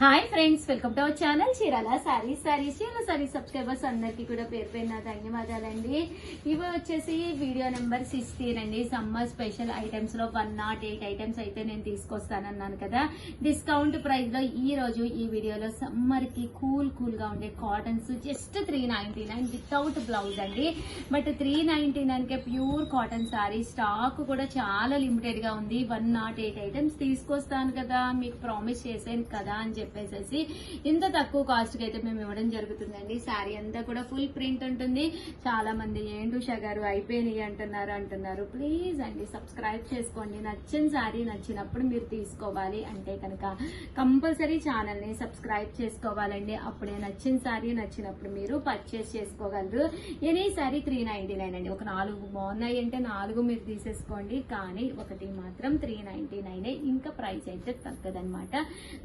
Hi friends, welcome to our channel Chirala saris. Chirala subscribers అందరికీ కూడా పేరు పేరున ధన్యవాదాలండి. ఇవి వచ్చేసి వీడియో నెంబర్ 16 అండి. సమ్మర్ స్పెషల్ ఐటమ్స్ లో 108 ఐటమ్స్ అయితే నేను తీసుకొస్తానన్నాను కదా. డిస్కౌంట్ ప్రైస్ లో ఈ రోజు ఈ వీడియోలో సమ్మర్ కి కూల్ గా ఉండే కాటన్స్ జస్ట్ 399 వితౌట్ బ్లౌజ్ అండి. But 399 K pure cotton sorry stock కూడా చాలా లిమిటెడ్ గా ఉంది. 108 ఐటమ్స్ తీసుకొస్తాను కదా, మీకు ప్రామిస్ చేశాను కదా అని చెప్పేసి ఇంత తక్కువ కాస్ట్ కి అయితే మేము ఇవ్వడం జరుగుతుందండి. శారీ అంతా కూడా ఫుల్ ప్రింట్ ఉంటుంది. చాలా మంది ఏంటి ఉషా గారు అయిపోయినాయి అంటున్నారు. ప్లీజ్ అండి సబ్స్క్రైబ్ చేసుకోండి. నచ్చిన శారీ నచ్చినప్పుడు మీరు తీసుకోవాలి అంటే కనుక కంపల్సరీ ఛానల్ ని సబ్స్క్రైబ్ చేసుకోవాలండి. అప్పుడే నచ్చిన శారీ నచ్చినప్పుడు మీరు పర్చేస్ చేసుకోగలరు. ఎనీ శారీ 399 అండి. ఒక 4 బాగున్నాయి అంటే 4 మీరు తీసేసుకోండి, కానీ ఒకటి మాత్రం 399. ఇంకా ప్రైస్ అయితే తగ్గదనమాట.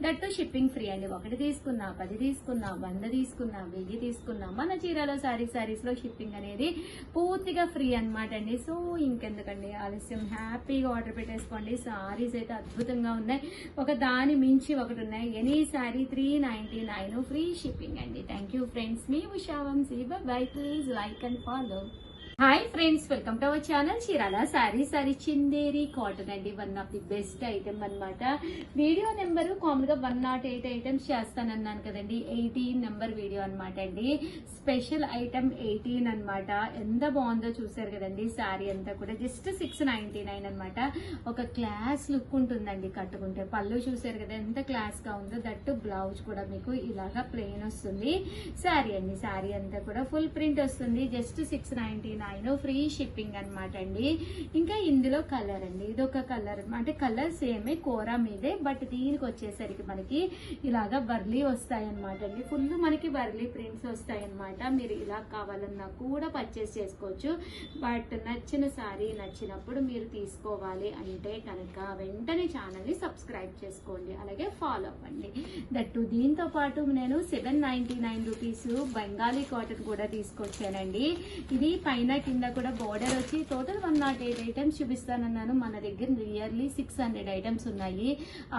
దట్టు షిప్పింగ్ ఫ్రీ అండి. 1 తీసుకున్నా, 10 తీసుకున్నా, 100 తీసుకున్నా, 1000 తీసుకున్నా మన చీరాల సారీస్ లో షిప్పింగ్ అనేది పూర్తిగా ఫ్రీ అనమాట అండి. సో ఇంకెందుకండి ఆలస్యం, హ్యాపీగా ఆర్డర్ పెట్టేసుకోండి. సారీస్ అయితే అద్భుతంగా ఉన్నాయి. ఒక దాని మించి ఒకటి ఉన్నాయి. ఎనీ సారీ 399 ఫ్రీ షిప్పింగ్ అండి. Thank you friends. మీ Usha Vamsi. Bye. Please like and follow. Hi friends, welcome to our channel Chirala sari Chanderi cotton అండి. One of the best item అనమాట. వీడియో నెంబర్ కామన్ గా 108 ఐటమ్స్ చేస్తానన్నాను కదండి. 18 నెంబర్ వీడియో అనమాట అండి. స్పెషల్ ఐటమ్ 18 అనమాట. ఎంత బాగుందో చూసారు కదండి. శారీ అంతా కూడా జస్ట్ 699 అనమాట. ఒక క్లాస్ లుక్ ఉంటుందండి కట్టుకుంటే. పళ్ళు చూసారు కదా ఎంత క్లాస్ గా ఉందో. దట్టు బ్లౌజ్ కూడా మీకు ఇలాగా ప్లెయిన్ వస్తుంది. శారీ అండి. శారీ అంతా కూడా ఫుల్ ప్రింట్ వస్తుంది. జస్ట్ 699 ఫ్రీ షిప్పింగ్ అనమాట అండి. ఇంకా ఇందులో కలర్ అండి. ఇది ఒక కలర్ అంటే కలర్ సేమే కోరా మీదే, బట్ దీనికి వచ్చేసరికి మనకి ఇలాగా వర్లీ వస్తాయి అనమాట అండి. ఫుల్ మనకి వర్లీ ప్రింట్స్ వస్తాయి అనమాట. మీరు ఇలా కావాలన్నా కూడా పర్చేస్ చేసుకోవచ్చు. బట్ నచ్చిన సారీ నచ్చినప్పుడు మీరు తీసుకోవాలి అంటే కనుక వెంటనే ఛానల్ ని సబ్స్క్రైబ్ చేసుకోండి, అలాగే ఫాలో అవ్వండి. దట్టు దీంతో పాటు నేను 799 రూపీస్ బెంగాలీ కాటన్ కూడా తీసుకొచ్చానండి. ఇది పైన కింద కూడా బోర్డర్ వచ్చి టోటల్ 108 ఐటమ్స్ చూపిస్తానన్నాను. మన దగ్గర నియర్లీ 600 ఐటమ్స్ ఉన్నాయి.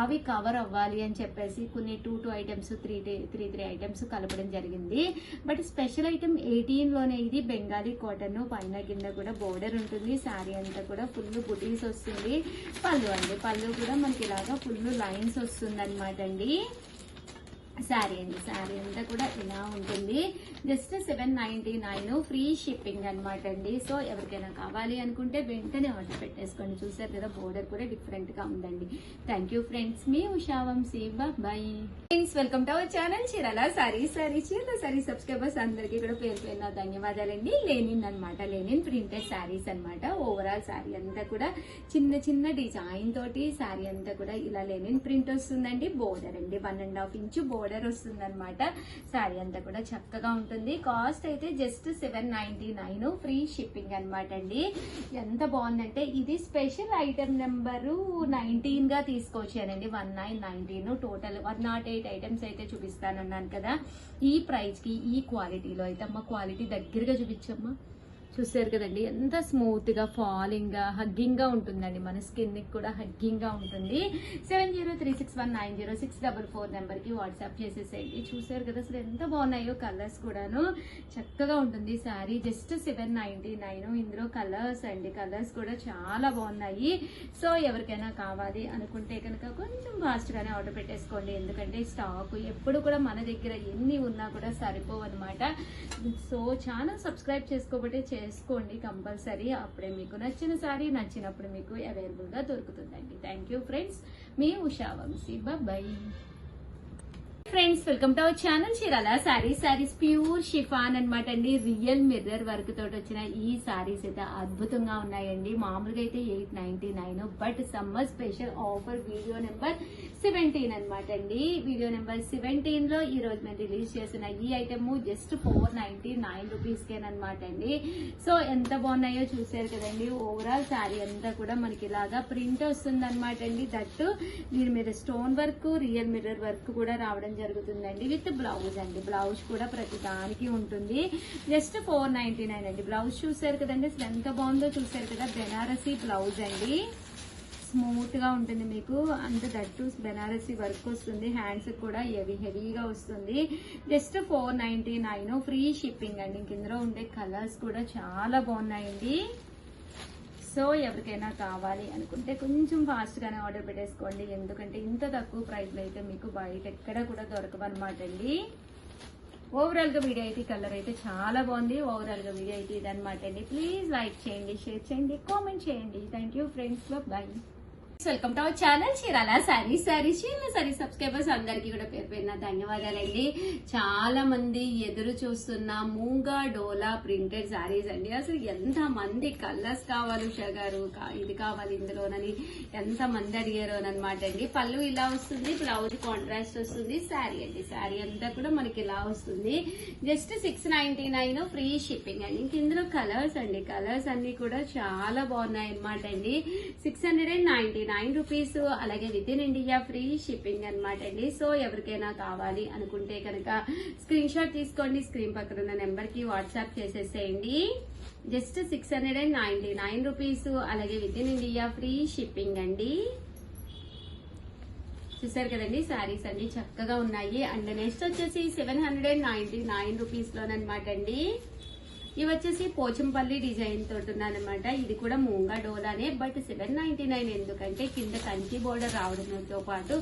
అవి కవర్ అవ్వాలి అని చెప్పేసి కొన్ని 2 ఐటమ్స్ 3 ఐటమ్స్ కలపడం జరిగింది. బట్ స్పెషల్ ఐటమ్ 18 లోనే ఇది బెంగాలీ కాటన్. పైన కింద కూడా బోర్డర్ ఉంటుంది. శారీ అంతా కూడా ఫుల్ బుటీస్ వస్తుంది. పళ్ళు అండి. పళ్ళు కూడా మనకి ఇలాగా ఫుల్ లైన్స్ వస్తుంది అనమాట అండి. శారీ అండి. శారీ అంతా కూడా ఇలా ఉంటుంది. జస్ట్ 799 ఫ్రీ షిప్పింగ్ అనమాట అండి. సో ఎవరికైనా కావాలి అనుకుంటే వెంటనే ఆర్డర్ పెట్టేసుకోండి. చూసారు కదా బోర్డర్ కూడా డిఫరెంట్ గా ఉందండి. Thank you friends. మీ Usha Vamsi. Bye friends, welcome to our channel Chirala Chirala sari subscribers అందరికీ కూడా పేరు పేరున ధన్యవాదాలండి. లెనిన్ అనమాట. లెనిన్ ప్రింటెడ్ శారీస్ అనమాట. ఓవరాల్ శారీ అంతా కూడా చిన్న డిజైన్ తోటి శారీ అంతా కూడా ఇలా లెనిన్ ప్రింట్ వస్తుందండి. బోర్డర్ అండి 1.5 ఇంచ్ బోర్డర్ వస్తుంది అనమాట. శారీ అంతా కూడా చక్కగా ఉంటుంది. కాస్ట్ అయితే జస్ట్ 799 ఫ్రీ షిప్పింగ్ అనమాట అండి. ఎంత బాగుందంటే ఇది స్పెషల్ ఐటమ్ నెంబరు 19 గా తీసుకొచ్చానండి. 1919 టోటల్ 108 ఐటమ్స్ అయితే చూపిస్తానన్నాను కదా. ఈ ప్రైస్ కి ఈ క్వాలిటీలో అయితే అమ్మ క్వాలిటీ దగ్గరగా చూపించమ్మా. చూసారు కదండి ఎంత స్మూత్ గా ఫాలింగ్ గా హగ్గింగ్ గా ఉంటుందండి. మన స్కిన్ కి కూడా హగ్గింగ్ గా ఉంటుంది. 7036190644 నెంబర్ కి వాట్సాప్ చేసేసేయండి. చూసారు కదా అసలు ఎంత బాగున్నాయో కలర్స్ కూడాను. చక్కగా ఉంటుంది శారీ. జస్ట్ 799. ఇందులో కలర్స్ అండి. కలర్స్ కూడా చాలా బాగున్నాయి. సో ఎవరికైనా కావాలి అనుకుంటే కనుక కొంచెం ఫాస్ట్ గానే ఆర్డర్ పెట్టేసుకోండి. ఎందుకంటే స్టాక్ ఎప్పుడు కూడా మన దగ్గర ఎన్ని ఉన్నా కూడా సరిపోవు అనమాట. సో ఛానల్ సబ్స్క్రైబ్ చేసుకోబట్టే చేసుకోండి కంపల్సరీ. అప్పుడే మీకు నచ్చిన సారీ నచ్చినప్పుడు మీకు అవైలబుల్ గా దొరుకుతుందండి. Thank you friends. మీ Usha Vamsi. Bye friends, welcome to our channel Chirala saris pure chiffon అనమాట అండి. రియల్ మిర్రర్ వర్క్ తోటి వచ్చిన ఈ సారీస్ అయితే అద్భుతంగా ఉన్నాయండి. మామూలుగా అయితే 899, but summer special offer video number 17 అనమాట అండి. వీడియో నెంబర్ 17 లో ఈ రోజు మేము రిలీజ్ చేసిన ఈ ఐటమ్ జస్ట్ 499 రూపీస్ కేనమాట అండి. సో ఎంత బాగున్నాయో చూసారు కదండి. ఓవరాల్ శారీ అంతా కూడా మనకి ఇలాగా ప్రింట్ వస్తుంది అనమాట అండి. దట్టు దీని మీద stone work, real mirror work కూడా రావడం జరుగుతుందండి. విత్ బ్లౌజ్ అండి. బ్లౌజ్ కూడా ప్రతి దానికి ఉంటుంది. జస్ట్ 499 అండి. బ్లౌజ్ చూసారు కదండి అసలు ఎంత బాగుందో చూసారు కదా. బెనారసీ బ్లౌజ్ అండి. స్మూత్ గా ఉంటుంది మీకు. అంత దట్టు బెనారసీ వర్క్ వస్తుంది. హ్యాండ్స్ కూడా హెవీగా వస్తుంది. జస్ట్ 499 ఫ్రీ షిప్పింగ్ అండి. ఇందులో ఉండే కలర్స్ కూడా చాలా బాగున్నాయండి. సో ఎవరికైనా కావాలి అనుకుంటే కొంచెం ఫాస్ట్ గానే ఆర్డర్ పెట్టేసుకోండి. ఎందుకంటే ఇంత తక్కువ ప్రైస్ లో అయితే మీకు బయట ఎక్కడ కూడా దొరకవన్నమాట అండి. ఓవరాల్ గా వీడియో అయితే కలర్ అయితే చాలా బాగుంది. ఓవరాల్ గా వీడియో అయితే ఇదనమాట అండి. ప్లీజ్ లైక్ చేయండి, షేర్ చేయండి, కామెంట్ చేయండి. Thank you friends. Bye. Welcome to our channel Chirala saris. Chirala sari subscribers అందరికీ కూడా పేరు పేరున ధన్యవాదాలండి. చాలా మంది ఎదురు చూస్తున్న మూంగా డోలా ప్రింటెడ్ సారీస్ అండి. అసలు ఎంత మంది కలర్స్ కావాలి ఉషా గారు, ఇది కావాలి ఇందులోనని ఎంత మంది అడిగారు అనమాట అండి. పళ్ళు ఇలా వస్తుంది, బ్లౌజ్ కాంట్రాస్ట్ వస్తుంది. శారీ అండి, శారీ అంతా కూడా మనకి ఇలా వస్తుంది. జస్ట్ 699 ఫ్రీ షిప్పింగ్ అండి. ఇంక ఇందులో కలర్స్ అండి, కలర్స్ అన్ని కూడా చాలా బాగున్నాయి అనమాట అండి. 699 రూపీస్. అలాగే within India free shipping అనమాట అండి. సో ఎవరికైనా కావాలి అనుకుంటే కనుక స్క్రీన్ షాట్ తీసుకోండి. స్క్రీన్ పక్కన ఉన్న నెంబర్ కి వాట్సాప్ చేసేసేయండి. Just 699 rupees. అలాగే within India free shipping అండి. చూసారు కదండి, శారీస్ అన్ని చక్కగా ఉన్నాయి. అండ్ నెక్స్ట్ వచ్చేసి 799 రూపీస్ లోనమాట అండి. ఇవి వచ్చేసి పోచంపల్లి డిజైన్ తోటి ఉందన్నమాట. ఇది కూడా మూంగా డోలానే, బట్ 799 ఎందుకంటే కింద కంచి బోర్డర్ రావడంతో పాటు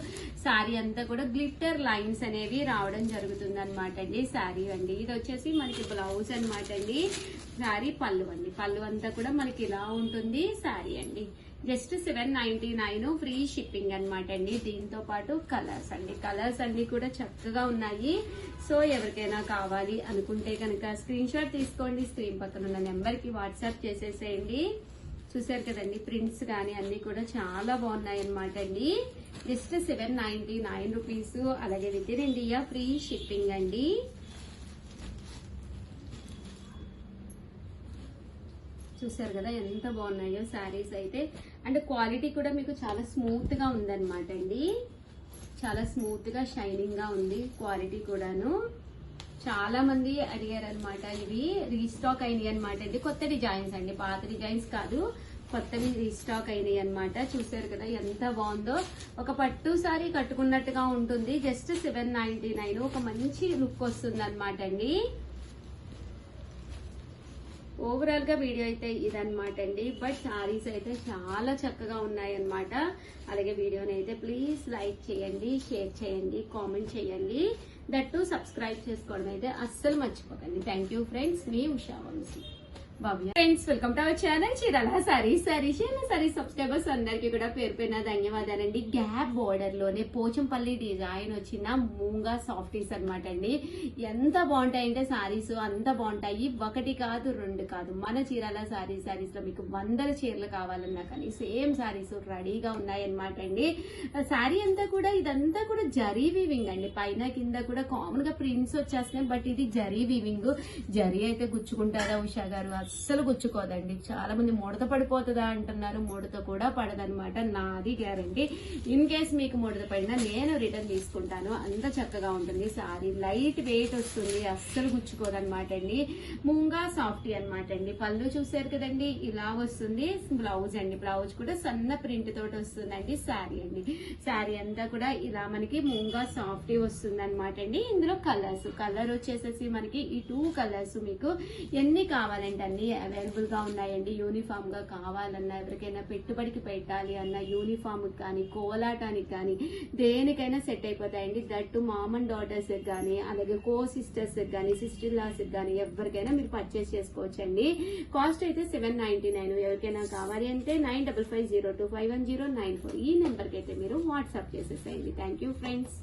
శారీ అంతా కూడా గ్లిట్టర్ లైన్స్ అనేవి రావడం జరుగుతుంది అనమాట అండి. శారీ అండి, ఇది వచ్చేసి మనకి బ్లౌజ్ అనమాట అండి. శారీ పళ్ళు అండి, పళ్ళు అంతా కూడా మనకి ఇలా ఉంటుంది. శారీ అండి జస్ట్ 799 ఫ్రీ షిప్పింగ్ అనమాట అండి. దీంతో పాటు కలర్స్ అండి, కలర్స్ అన్ని కూడా చక్కగా ఉన్నాయి. సో ఎవరికైనా కావాలి అనుకుంటే కనుక స్క్రీన్ షాట్ తీసుకోండి. స్క్రీన్ పక్కన ఉన్న నెంబర్ కి వాట్సాప్ చేసేసేయండి. చూసారు కదండి, ప్రింట్స్ కానీ అన్ని కూడా చాలా బాగున్నాయి అనమాట అండి. Just 799 rupees. అలాగే within India free shipping అండి. చూసారు కదా ఎంత బాగున్నాయో శారీస్ అయితే. అండ్ క్వాలిటీ కూడా మీకు చాలా స్మూత్ గా ఉందన్నమాట అండి. చాలా స్మూత్ గా షైనింగ్ గా ఉంది క్వాలిటీ కూడాను. చాలా మంది అడిగారు అనమాట. ఇవి రీస్టాక్ అయినాయి అనమాట అండి. కొత్త డిజైన్స్ అండి, పాత డిజైన్స్ కాదు, కొత్తవి రీస్టాక్ అయినాయి అనమాట. చూసారు కదా ఎంత బాగుందో. ఒక పట్టు సారీ కట్టుకున్నట్టుగా ఉంటుంది. జస్ట్ 799 ఒక మంచి లుక్ వస్తుంది అనమాట అండి. ఓవరాల్ గా వీడియో అయితే ఇదనమాట అండి. బట్ సారీస్ అయితే చాలా చక్కగా ఉన్నాయన్నమాట. అలాగే వీడియోని అయితే ప్లీజ్ లైక్ చేయండి, షేర్ చేయండి, కామెంట్ చేయండి. దట్టు సబ్స్క్రైబ్ చేసుకోవడం అయితే అస్సలు మర్చిపోకండి. Thank you friends. మీ ఉషా వంశీ. బాబు friends, welcome to our channel Chirala saris. Sari subscribers అందరికీ కూడా పేరు పేరున ధన్యవాదాలండి. గ్యాప్ బోర్డర్ లోనే పోచంపల్లి డిజైన్ వచ్చిన మూంగా సాఫ్టీస్ అనమాట అండి. ఎంత బాగుంటాయంటే సారీస్ అంత బాగుంటాయి. ఒకటి కాదు, రెండు కాదు, మన చీరాల సారీస్ లో మీకు 100 చీరలు కావాలన్నా కానీ సేమ్ సారీస్ రెడీగా ఉన్నాయన్నమాట అండి. సారీ అంతా కూడా ఇదంతా కూడా జరీ వీవింగ్ అండి. పైన కింద కూడా కామన్ గా ప్రింట్స్ వచ్చేస్తున్నాయి. బట్ ఇది జరీ వీవింగ్. జరీ అయితే గుచ్చుకుంటారా ఉషా గారు? అస్సలు గుచ్చుకోదండి. చాలా మంది ముడత పడిపోతుందా అంటున్నారు. ముడత కూడా పడదనమాట, నాది గ్యారంటీ. ఇన్ కేస్ మీకు ముడత పడినా నేను రిటర్న్ తీసుకుంటాను. అంత చక్కగా ఉంటుంది సారీ. లైట్ వెయిట్ వస్తుంది, అస్సలు గుచ్చుకోదనమాట అండి. మూంగా సాఫ్టీ అనమాట అండి. పళ్ళు చూసారు కదండి, ఇలా వస్తుంది. బ్లౌజ్ అండి, బ్లౌజ్ కూడా సన్న ప్రింట్ తోటి వస్తుందండి. శారీ అండి, శారీ అంతా కూడా ఇలా మనకి మూంగా సాఫ్టీ వస్తుంది అనమాట అండి. ఇందులో కలర్స్, కలర్ వచ్చేసేసి మనకి ఈ 2 కలర్స్ మీకు ఎన్ని కావాలంటే అన్ని అవైలబుల్ గా ఉన్నాయండి. యూనిఫామ్ గా కావాలన్నా, ఎవరికైనా పెట్టుబడికి పెట్టాలి అన్న యూనిఫామ్ కానీ, కోలాటానికి కానీ, దేనికైనా సెట్ అయిపోతాయండి. దట్టు మామ్ అండ్ డాటర్స్ కానీ, అలాగే కో సిస్టర్స్ కానీ, సిస్టర్ లాస్ కానీ ఎవరికైనా మీరు పర్చేస్ చేసుకోవచ్చండి. కాస్ట్ అయితే 799. ఎవరికైనా కావాలి అంటే 9550251094 ఈ నెంబర్ కి అయితే మీరు వాట్సాప్ చేసేసేయండి. Thank you friends.